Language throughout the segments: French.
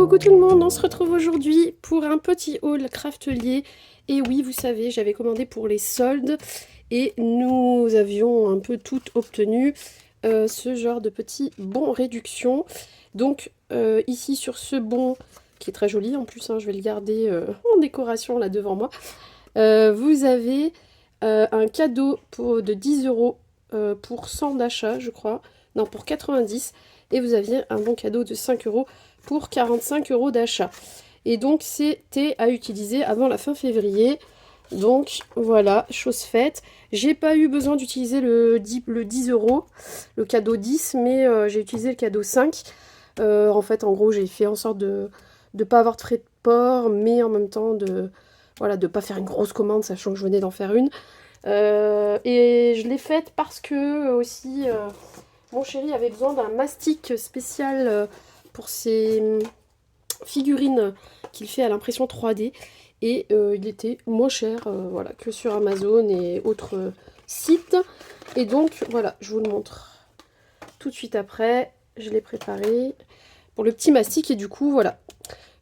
Coucou tout le monde, on se retrouve aujourd'hui pour un petit haul Craftelier. Et oui, vous savez, j'avais commandé pour les soldes et nous avions un peu tout obtenu ce genre de petits bons réduction. Donc ici sur ce bon, qui est très joli en plus, hein, je vais le garder en décoration là devant moi, vous avez un cadeau de 10 € pour 100 d'achat, je crois. Non, pour 90. Et vous aviez un bon cadeau de 5 € pour 45 € d'achat. Et donc, c'était à utiliser avant la fin février. Donc, voilà, chose faite. J'ai pas eu besoin d'utiliser le 10 €, le cadeau 10, mais j'ai utilisé le cadeau 5. En fait, en gros, j'ai fait en sorte de ne pas avoir de frais de port, mais en même temps de voilà, de pas faire une grosse commande, sachant que je venais d'en faire une. Et je l'ai faite parce que aussi mon chéri avait besoin d'un mastic spécial pour ses figurines qu'il fait à l'impression 3D. Et il était moins cher voilà, que sur Amazon et autres sites. Et donc voilà, je vous le montre tout de suite après. Je l'ai préparé pour le petit mastic et du coup voilà.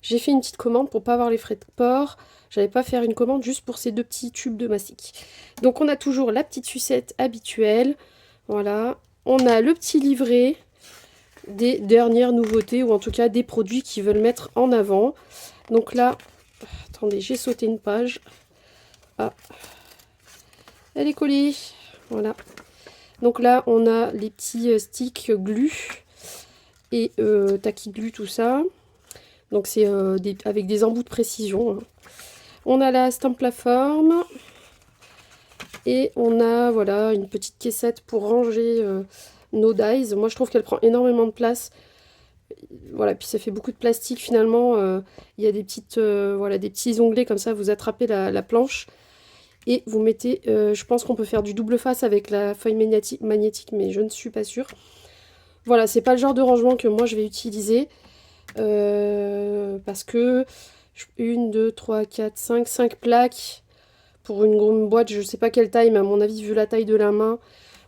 J'ai fait une petite commande pour pas avoir les frais de port. J'allais pas faire une commande juste pour ces deux petits tubes de mastic. Donc on a toujours la petite sucette habituelle. Voilà. On a le petit livret des dernières nouveautés ou en tout cas des produits qu'ils veulent mettre en avant. Donc là, attendez, j'ai sauté une page. Ah, elle est collée. Voilà. Donc là, on a les petits sticks glu et tacky glue, tout ça. Donc c'est avec des embouts de précision. Hein. On a la Stamplaform. Et on a voilà une petite caissette pour ranger nos dies. Moi je trouve qu'elle prend énormément de place. Voilà, puis ça fait beaucoup de plastique finalement. Il y a des petites voilà, des petits onglets comme ça, vous attrapez la planche. Et vous mettez, je pense qu'on peut faire du double face avec la feuille magnétique, mais je ne suis pas sûre. Voilà, c'est pas le genre de rangement que moi je vais utiliser. Parce que 1, 2, 3, 4, 5 plaques pour une grande boîte, je sais pas quelle taille, mais à mon avis, vu la taille de la main,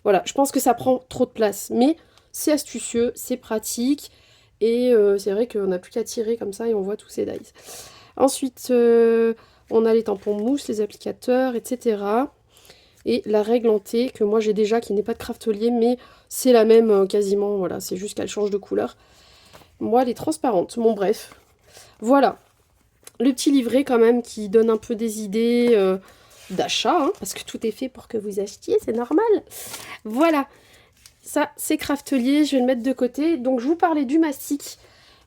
voilà, je pense que ça prend trop de place. Mais c'est astucieux, c'est pratique, et c'est vrai qu'on n'a plus qu'à tirer comme ça et on voit tous ces dies. Ensuite, on a les tampons mousse, les applicateurs, etc. Et la règle en T, que moi j'ai déjà, qui n'est pas de Craftelier, mais c'est la même quasiment, voilà, c'est juste qu'elle change de couleur. Moi, elle est transparente, bon bref. Voilà, le petit livret quand même qui donne un peu des idées d'achat, hein, parce que tout est fait pour que vous achetiez, c'est normal. Voilà, ça c'est Craftelier, je vais le mettre de côté. Donc je vous parlais du mastic.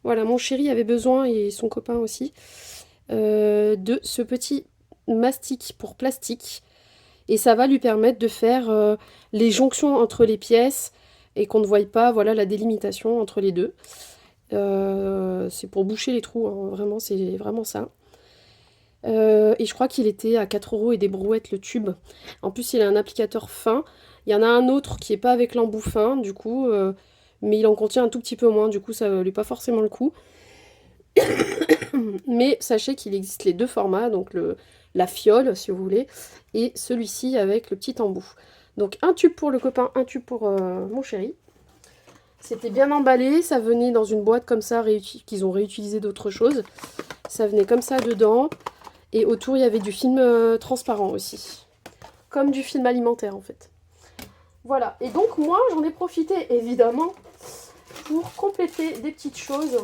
Voilà, mon chéri avait besoin, et son copain aussi, de ce petit mastic pour plastique. Et ça va lui permettre de faire les jonctions entre les pièces et qu'on ne voie pas, voilà, la délimitation entre les deux. C'est pour boucher les trous, hein, vraiment, c'est vraiment ça. Et je crois qu'il était à 4 € et des brouettes le tube. En plus, il a un applicateur fin. Il y en a un autre qui n'est pas avec l'embout fin, du coup, mais il en contient un tout petit peu moins, du coup, ça ne vaut pas forcément le coup. Mais sachez qu'il existe les deux formats, donc la fiole, si vous voulez, et celui-ci avec le petit embout. Donc un tube pour le copain, un tube pour mon chéri. C'était bien emballé, ça venait dans une boîte comme ça, qu'ils ont réutilisé d'autres choses. Ça venait comme ça dedans. Et autour, il y avait du film transparent aussi. Comme du film alimentaire, en fait. Voilà. Et donc, moi, j'en ai profité, évidemment, pour compléter des petites choses.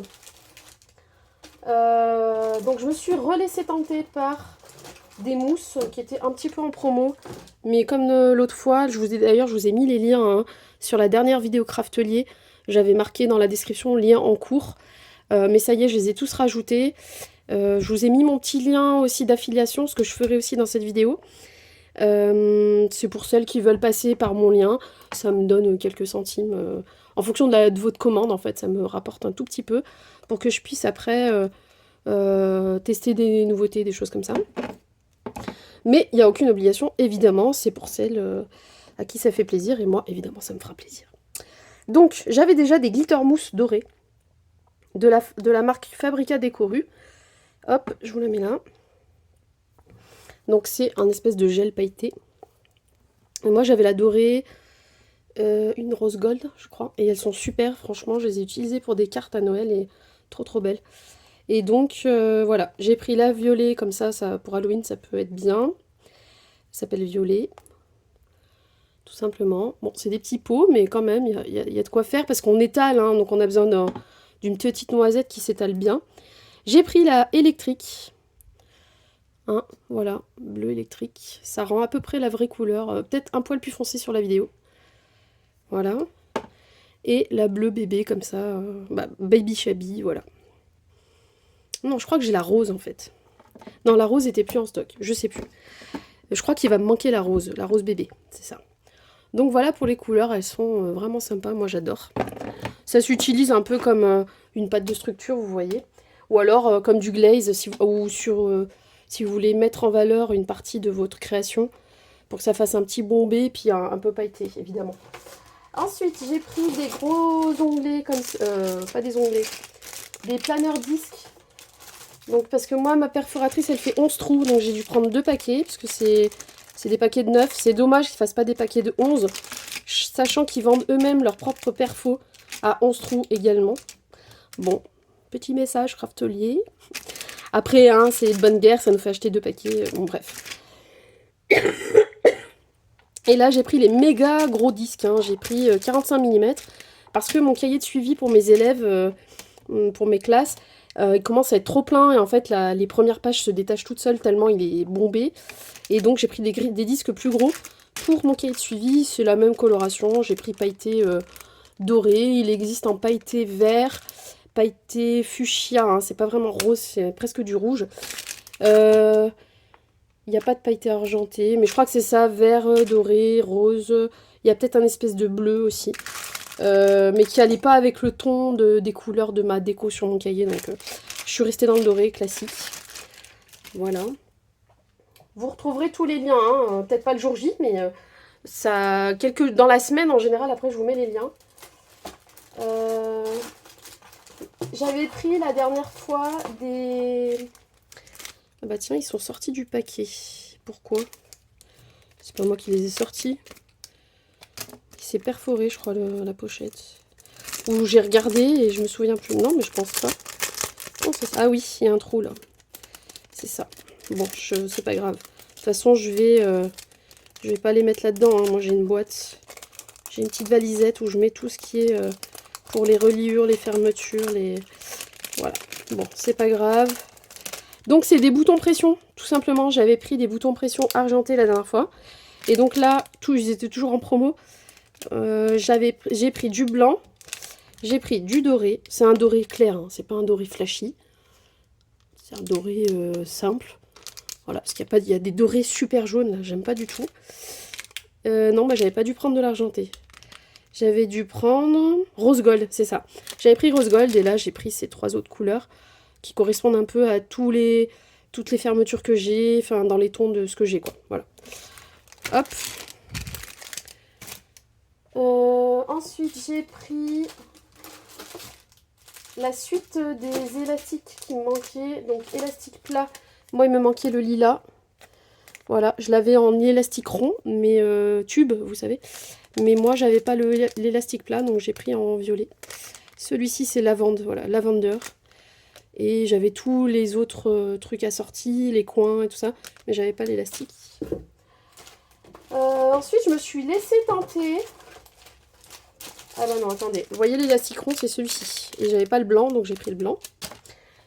Donc, je me suis relaissée tenter par des mousses qui étaient un petit peu en promo. Mais comme l'autre fois, d'ailleurs, je vous ai mis les liens hein, sur la dernière vidéo Craftelier. J'avais marqué dans la description lien en cours. Mais ça y est, je les ai tous rajoutés. Je vous ai mis mon petit lien aussi d'affiliation, ce que je ferai aussi dans cette vidéo. C'est pour celles qui veulent passer par mon lien. Ça me donne quelques centimes. En fonction de votre commande, en fait, ça me rapporte un tout petit peu pour que je puisse après tester des nouveautés, des choses comme ça. Mais il n'y a aucune obligation, évidemment. C'est pour celles à qui ça fait plaisir. Et moi, évidemment, ça me fera plaisir. Donc, j'avais déjà des glitter mousse dorés de la marque Fabrica Décoru. Hop, je vous la mets là. Donc c'est un espèce de gel pailleté. Et moi j'avais la dorée, une rose gold je crois. Et elles sont super, franchement je les ai utilisées pour des cartes à Noël et trop trop belles. Et donc voilà, j'ai pris la violet comme ça, pour Halloween ça peut être bien. Ça s'appelle violet. Tout simplement. Bon, c'est des petits pots, mais quand même, il y a de quoi faire parce qu'on étale, hein, donc on a besoin d'une petite noisette qui s'étale bien. J'ai pris la électrique. Hein, voilà, bleu électrique. Ça rend à peu près la vraie couleur. Peut-être un poil plus foncé sur la vidéo. Voilà. Et la bleue bébé, comme ça. Baby Shabby, voilà. Non, je crois que j'ai la rose, en fait. Non, la rose était plus en stock. Je sais plus. Je crois qu'il va me manquer la rose bébé. C'est ça. Donc voilà pour les couleurs. Elles sont vraiment sympas. Moi, j'adore. Ça s'utilise un peu comme une pâte de structure, vous voyez. Ou alors comme du glaze, si vous voulez mettre en valeur une partie de votre création, pour que ça fasse un petit bombé, puis un peu pailleté, évidemment. Ensuite, j'ai pris des gros onglets, pas des onglets, des planeurs disques. Donc, parce que moi, ma perforatrice, elle fait 11 trous, donc j'ai dû prendre 2 paquets, parce que c'est des paquets de 9. C'est dommage qu'ils ne fassent pas des paquets de 11, sachant qu'ils vendent eux-mêmes leur propre perfo à 11 trous également. Bon, petit message craftelier. Après, hein, c'est de bonne guerre, ça nous fait acheter 2 paquets. Bon, bref. Et là, j'ai pris les méga gros disques. Hein. J'ai pris 45 mm. Parce que mon cahier de suivi pour mes élèves, pour mes classes, il commence à être trop plein. Et en fait, les premières pages se détachent toutes seules tellement il est bombé. Et donc, j'ai pris des disques plus gros pour mon cahier de suivi. C'est la même coloration. J'ai pris pailleté doré. Il existe en pailleté vert, pailleté fuchsia. Hein. C'est pas vraiment rose, c'est presque du rouge. Il n'y a pas de pailleté argenté, mais je crois que c'est ça, vert, doré, rose. Il y a peut-être un espèce de bleu aussi. Mais qui n'allait pas avec le ton des couleurs de ma déco sur mon cahier. Donc je suis restée dans le doré, classique. Voilà. Vous retrouverez tous les liens, hein. Peut-être pas le jour J, mais dans la semaine en général, après je vous mets les liens. J'avais pris la dernière fois des... Ah bah tiens, ils sont sortis du paquet. Pourquoi? C'est pas moi qui les ai sortis. Il s'est perforé, je crois, la pochette. Ou j'ai regardé et je me souviens plus. Non, mais je pense pas. Non, ah oui, il y a un trou là. C'est ça. Bon, c'est pas grave. De toute façon, je vais pas les mettre là-dedans. Hein. Moi, j'ai une boîte. J'ai une petite valisette où je mets tout ce qui est pour les reliures, les fermetures, Voilà. Bon, c'est pas grave. Donc c'est des boutons pression, tout simplement. J'avais pris des boutons pression argentés la dernière fois. Et donc là, ils étaient toujours en promo. J'ai pris du blanc. J'ai pris du doré. C'est un doré clair, hein, c'est pas un doré flashy. C'est un doré simple. Voilà, parce qu'il y a des dorés super jaunes, là, j'aime pas du tout. Non, bah j'avais pas dû prendre de l'argenté. J'avais dû prendre rose gold, c'est ça. J'avais pris rose gold et là j'ai pris ces 3 autres couleurs qui correspondent un peu à toutes les fermetures que j'ai, enfin dans les tons de ce que j'ai, quoi. Voilà. Hop. Ensuite, j'ai pris la suite des élastiques qui me manquaient. Donc, élastique plat. Moi, il me manquait le lilas. Voilà, je l'avais en élastique rond, mais tube, vous savez. Mais moi, j'avais pas l'élastique plat, donc j'ai pris en violet. Celui-ci, c'est lavande, voilà, lavender. Et j'avais tous les autres trucs assortis, les coins et tout ça, mais j'avais pas l'élastique. Ensuite, je me suis laissée tenter. Ah bah non, attendez. Vous voyez l'élastique rond, c'est celui-ci. Et j'avais pas le blanc, donc j'ai pris le blanc.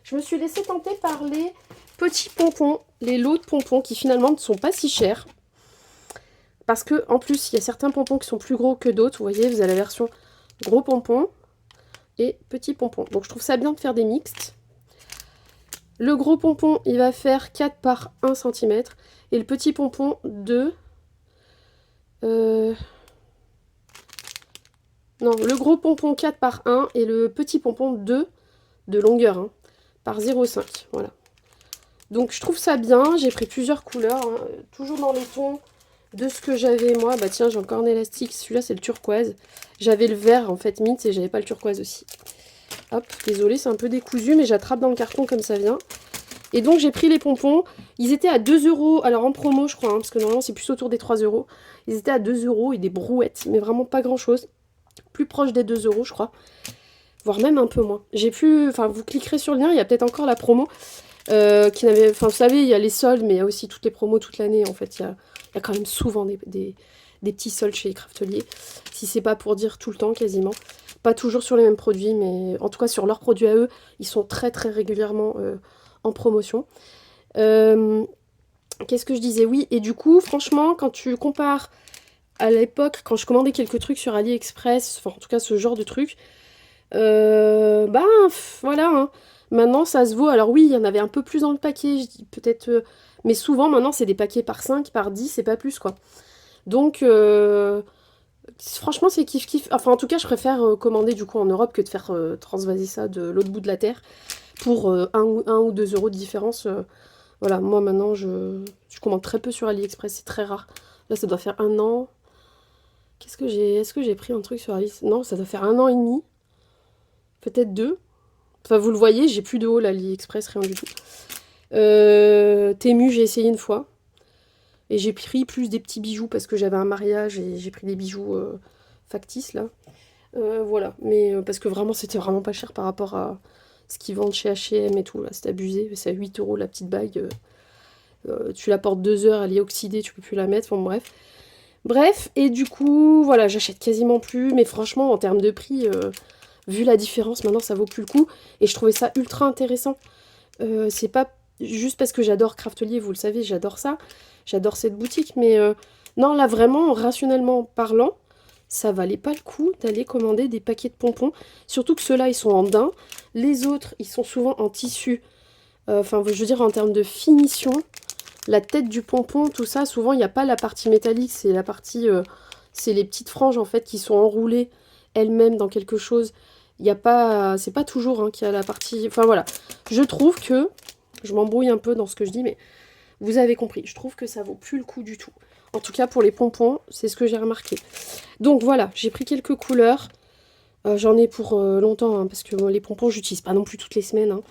Je me suis laissée tenter par les petits pompons, les lots de pompons qui finalement ne sont pas si chers. Parce que en plus, il y a certains pompons qui sont plus gros que d'autres. Vous voyez, vous avez la version gros pompons et petits pompons. Donc je trouve ça bien de faire des mixtes. Le gros pompon, il va faire 4 par 1 cm. Et le petit pompon, 2. Non, le gros pompon 4 par 1 et le petit pompon 2 de longueur, hein, par 0,5. Voilà. Donc je trouve ça bien. J'ai pris plusieurs couleurs, hein, toujours dans les tons de ce que j'avais moi. Bah tiens, j'ai encore un élastique. Celui-là, c'est le turquoise. J'avais le vert, en fait, mint, et j'avais pas le turquoise aussi. Hop, désolé, c'est un peu décousu, mais j'attrape dans le carton comme ça vient. Et donc, j'ai pris les pompons. Ils étaient à 2 €. Alors, en promo, je crois, hein, parce que normalement, c'est plus autour des 3 €. Ils étaient à 2 € et des brouettes, mais vraiment pas grand-chose. Plus proche des 2 € je crois. voire même un peu moins. Enfin, vous cliquerez sur le lien, il y a peut-être encore la promo. Enfin, vous savez, il y a les soldes, mais il y a aussi toutes les promos toute l'année. En fait, il y a quand même souvent des petits soldes chez les crafteliers. Si c'est pas pour dire tout le temps, quasiment. Pas toujours sur les mêmes produits, mais en tout cas sur leurs produits à eux, ils sont très très régulièrement en promotion. Qu'est-ce que je disais? Oui, et du coup, franchement, quand tu compares à l'époque, quand je commandais quelques trucs sur AliExpress, enfin en tout cas ce genre de trucs, voilà, hein. Maintenant ça se vaut. Alors oui, il y en avait un peu plus dans le paquet, je dis peut-être, mais souvent maintenant c'est des paquets par 5, par 10 et pas plus quoi. Donc franchement c'est kiff kiff. Enfin en tout cas je préfère commander du coup en Europe que de faire transvaser ça de l'autre bout de la terre pour 1 ou 2 euros de différence. Voilà, moi maintenant je commande très peu sur AliExpress, c'est très rare. Là ça doit faire 1 an. Qu'est-ce que j'ai... Est-ce que j'ai pris un truc sur AliExpress? Non, ça doit faire 1 an et demi. Peut-être 2. Enfin, vous le voyez, j'ai plus de haul AliExpress, rien du tout. Temu, j'ai essayé une fois. Et j'ai pris plus des petits bijoux parce que j'avais un mariage et j'ai pris des bijoux factices, là. Voilà, mais parce que vraiment, c'était vraiment pas cher par rapport à ce qu'ils vendent chez H&M et tout, là. C'est abusé, c'est à 8 euros la petite bague. Tu la portes 2 heures, elle est oxydée, tu peux plus la mettre, enfin bref. Bref, et du coup, voilà, j'achète quasiment plus, mais franchement, en termes de prix, vu la différence, maintenant, ça vaut plus le coup. Et je trouvais ça ultra intéressant. C'est pas juste parce que j'adore Craftelier, vous le savez, j'adore ça. J'adore cette boutique, mais non, là, vraiment, rationnellement parlant, ça valait pas le coup d'aller commander des paquets de pompons. Surtout que ceux-là, ils sont en daim. Les autres, ils sont souvent en tissu. Enfin, je veux dire, en termes de finition, la tête du pompon, tout ça, souvent, il n'y a pas la partie métallique, c'est la partie... c'est les petites franges, en fait, qui sont enroulées elles-mêmes dans quelque chose. Il n'y a pas... C'est pas toujours hein, qu'il y a la partie... Enfin, voilà. Je trouve que... Je m'embrouille un peu dans ce que je dis, mais vous avez compris. Je trouve que ça vaut plus le coup du tout. En tout cas, pour les pompons, c'est ce que j'ai remarqué. Donc, voilà. J'ai pris quelques couleurs. J'en ai pour longtemps, hein, parce que les pompons, j'utilise pas non plus toutes les semaines, hein.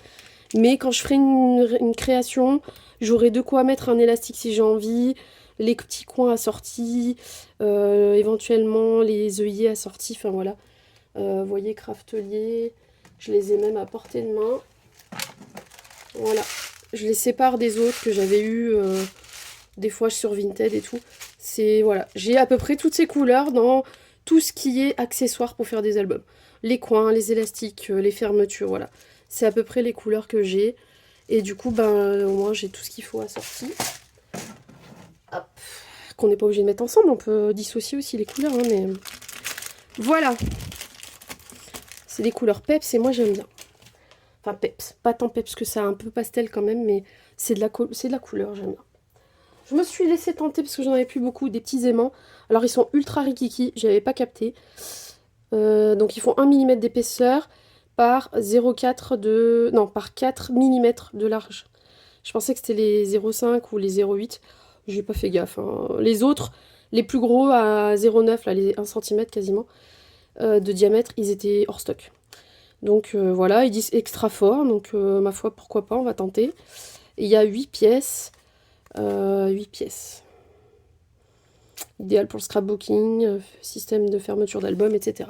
Mais quand je ferai une création, j'aurai de quoi mettre un élastique si j'ai envie, les petits coins assortis, éventuellement les œillets assortis, enfin voilà. Vous voyez, Craftelier, je les ai même à portée de main. Voilà, je les sépare des autres que j'avais eu des fois sur Vinted et tout. C'est, voilà, j'ai à peu près toutes ces couleurs dans tout ce qui est accessoire pour faire des albums. Les coins, les élastiques, les fermetures, voilà. C'est à peu près les couleurs que j'ai. Et du coup, ben, au moins, j'ai tout ce qu'il faut assorti. Hop. Qu'on n'est pas obligé de mettre ensemble. On peut dissocier aussi les couleurs. Hein, mais voilà. C'est des couleurs peps et moi, j'aime bien. Enfin, peps. Pas tant peps que ça. Un peu pastel quand même. Mais c'est de la couleur. J'aime bien. Je me suis laissée tenter parce que j'en avais plus beaucoup. Des petits aimants. Alors, ils sont ultra rikiki. J'avais pas capté. Donc, ils font 1 mm d'épaisseur par 0,4 de... Non, par 4 mm de large. Je pensais que c'était les 0,5 ou les 0,8. J'ai pas fait gaffe. Hein. Les autres, les plus gros à 0,9, là, les 1 cm quasiment, de diamètre, ils étaient hors stock. Donc voilà, ils disent extra fort. Donc ma foi, pourquoi pas, on va tenter. Et il y a 8 pièces. 8 pièces. Idéal pour le scrapbooking, système de fermeture d'album, etc.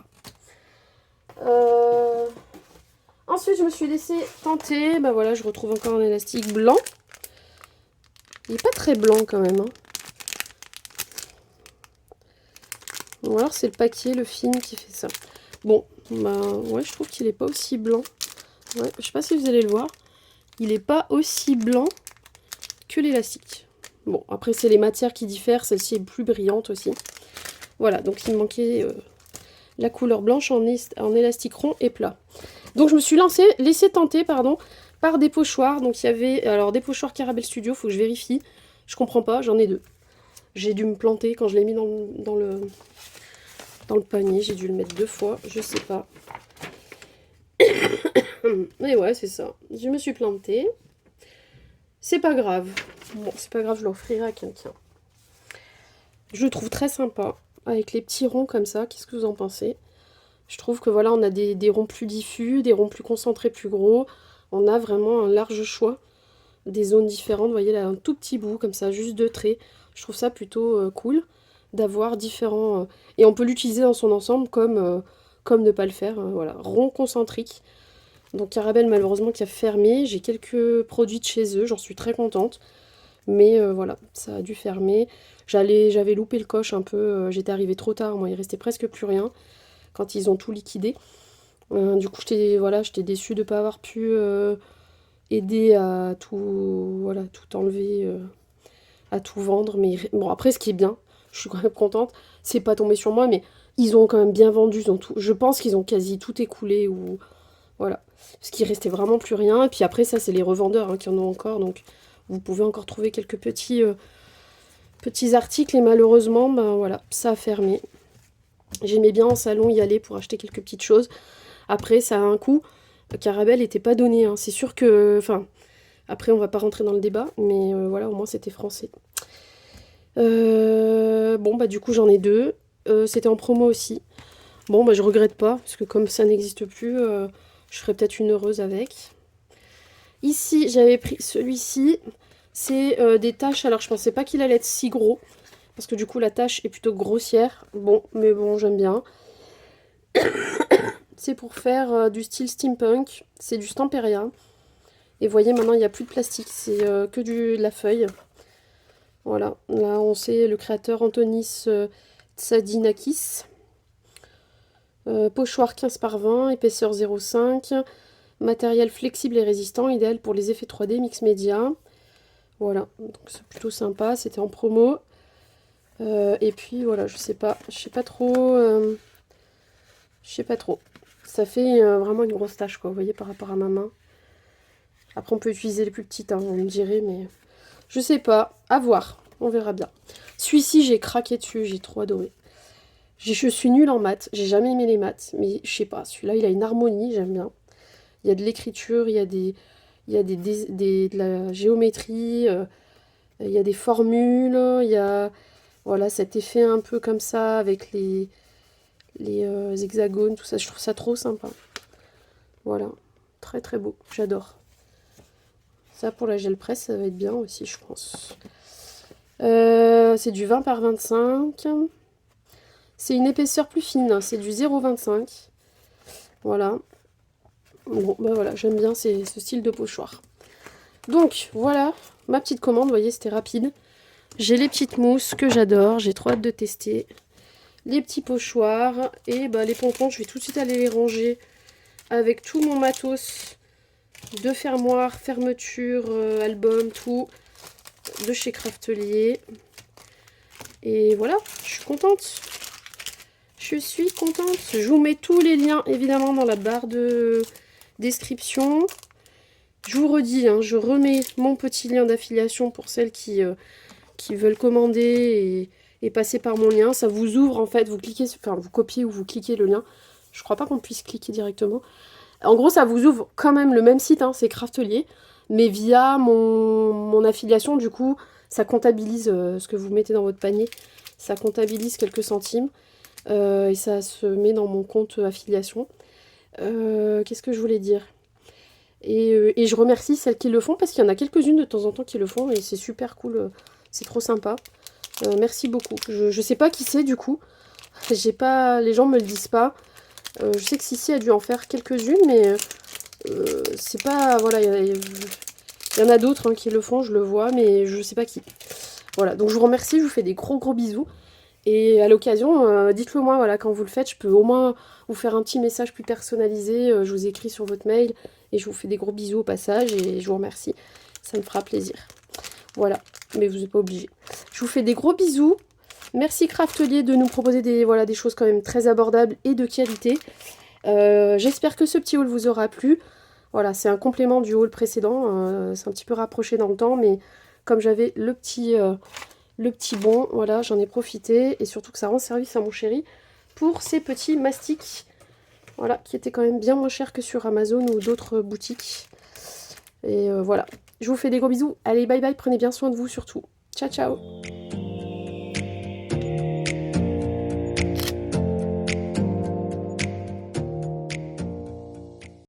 Ensuite, je me suis laissée tenter. Bah voilà, je retrouve encore un élastique blanc. Il n'est pas très blanc quand même. Hein. Ou alors c'est le papier, le film qui fait ça. Bon, bah ouais, je trouve qu'il n'est pas aussi blanc. Ouais, je sais pas si vous allez le voir. Il n'est pas aussi blanc que l'élastique. Bon, après c'est les matières qui diffèrent. Celle-ci est plus brillante aussi. Voilà, donc il me manquait la couleur blanche en élastique rond et plat. Donc je me suis laissée tenter, pardon, par des pochoirs. Donc il y avait, alors des pochoirs Caramel Studio, faut que je vérifie. Je comprends pas, j'en ai 2. J'ai dû me planter quand je l'ai mis dans le panier. J'ai dû le mettre 2 fois, je sais pas. Mais ouais, c'est ça. Je me suis plantée. C'est pas grave. Bon, c'est pas grave, je l'offrirai à quelqu'un. Je le trouve très sympa. Avec les petits ronds comme ça, qu'est-ce que vous en pensez? Je trouve que voilà, on a des ronds plus diffus, des ronds plus concentrés, plus gros. On a vraiment un large choix. Des zones différentes, vous voyez là, un tout petit bout comme ça, juste 2 traits. Je trouve ça plutôt cool d'avoir différents... et on peut l'utiliser dans son ensemble comme comme ne pas le faire, voilà, rond concentrique. Donc Carabel malheureusement qui a fermé, j'ai quelques produits de chez eux, j'en suis très contente. Mais voilà, ça a dû fermer. J'avais loupé le coche un peu, j'étais arrivée trop tard, moi il restait presque plus rien quand ils ont tout liquidé. Du coup j'étais déçue de ne pas avoir pu aider à tout, voilà, tout enlever, à tout vendre. Mais bon, après ce qui est bien, je suis quand même contente, c'est pas tombé sur moi, mais ils ont quand même bien vendu, ils ont tout, je pense qu'ils ont quasi tout écoulé, ou voilà. Parce qu'il restait vraiment plus rien. Et puis après ça c'est les revendeurs hein, qui en ont encore, donc vous pouvez encore trouver quelques petits articles, et malheureusement, ben voilà, ça a fermé. J'aimais bien en salon y aller pour acheter quelques petites choses. Après, ça a un coût. Carabel n'était pas donné, hein. C'est sûr que... Enfin, après, on va pas rentrer dans le débat, mais voilà, au moins c'était français. Bon, bah du coup, j'en ai deux. C'était en promo aussi. Bon, bah je regrette pas, parce que comme ça n'existe plus, je serais peut-être une heureuse avec. Ici, j'avais pris celui-ci. C'est des taches. Alors, je pensais pas qu'il allait être si gros. Parce que du coup, la tache est plutôt grossière. Bon, mais bon, j'aime bien. C'est pour faire du style steampunk. C'est du Stamperia. Et vous voyez, maintenant, il n'y a plus de plastique. C'est que de la feuille. Voilà. Là, on sait le créateur Antonis Tsadinakis. Pochoir 15 par 20, épaisseur 0,5. Matériel flexible et résistant, idéal pour les effets 3D mix média. Voilà, donc c'est plutôt sympa, c'était en promo. Et puis voilà, je sais pas trop. Ça fait vraiment une grosse tache, quoi, vous voyez, par rapport à ma main. Après, on peut utiliser les plus petites, hein, vous me direz, mais je sais pas, à voir, on verra bien. Celui-ci, j'ai craqué dessus, j'ai trop adoré. Je suis nulle en maths, j'ai jamais aimé les maths, mais je sais pas, celui-là, il a une harmonie, j'aime bien. Il y a de l'écriture, il y a de la géométrie, il y a des formules, il y a voilà, cet effet un peu comme ça avec les hexagones, tout ça. Je trouve ça trop sympa. Voilà, très très beau, j'adore. Ça pour la gel presse, ça va être bien aussi, je pense. C'est du 20 par 25. C'est une épaisseur plus fine, c'est du 0,25. Voilà. Bon, bah voilà, j'aime bien ce style de pochoir. Donc, voilà, ma petite commande, vous voyez, c'était rapide. J'ai les petites mousses que j'adore, j'ai trop hâte de tester. Les petits pochoirs, et bah les pompons, je vais tout de suite aller les ranger avec tout mon matos de fermoir, fermeture, album, tout, de chez Craftelier. Et voilà, je suis contente. Je suis contente. Je vous mets tous les liens, évidemment, dans la barre de description. Je vous redis, hein, je remets mon petit lien d'affiliation pour celles qui veulent commander et passer par mon lien. Ça vous ouvre, en fait, vous cliquez, enfin, vous copiez ou vous cliquez le lien. Je crois pas qu'on puisse cliquer directement. En gros, ça vous ouvre quand même le même site, hein, c'est Craftelier, mais via mon affiliation, du coup, ça comptabilise ce que vous mettez dans votre panier. Ça comptabilise quelques centimes et ça se met dans mon compte affiliation. Qu'est-ce que je voulais dire ? Et je remercie celles qui le font, parce qu'il y en a quelques-unes de temps en temps qui le font, et c'est super cool, c'est trop sympa. Merci beaucoup. Je sais pas qui c'est du coup, les gens me le disent pas. Je sais que Sissi a dû en faire quelques-unes, mais c'est pas... Voilà, il y en a d'autres hein, qui le font, je le vois, mais je sais pas qui. Voilà, donc je vous remercie, je vous fais des gros bisous. Et à l'occasion, dites-le moi, voilà, quand vous le faites, je peux au moins vous faire un petit message plus personnalisé. Je vous écris sur votre mail et je vous fais des gros bisous au passage et je vous remercie. Ça me fera plaisir. Voilà, mais vous n'êtes pas obligé. Je vous fais des gros bisous. Merci Craftelier de nous proposer des choses quand même très abordables et de qualité. J'espère que ce petit haul vous aura plu. Voilà, c'est un complément du haul précédent. C'est un petit peu rapproché dans le temps, mais comme j'avais le petit bon, voilà, j'en ai profité. Et surtout que ça rend service à mon chéri pour ces petits mastiques. Voilà, qui étaient quand même bien moins chers que sur Amazon ou d'autres boutiques. Et voilà, je vous fais des gros bisous. Allez, bye bye, prenez bien soin de vous surtout. Ciao, ciao.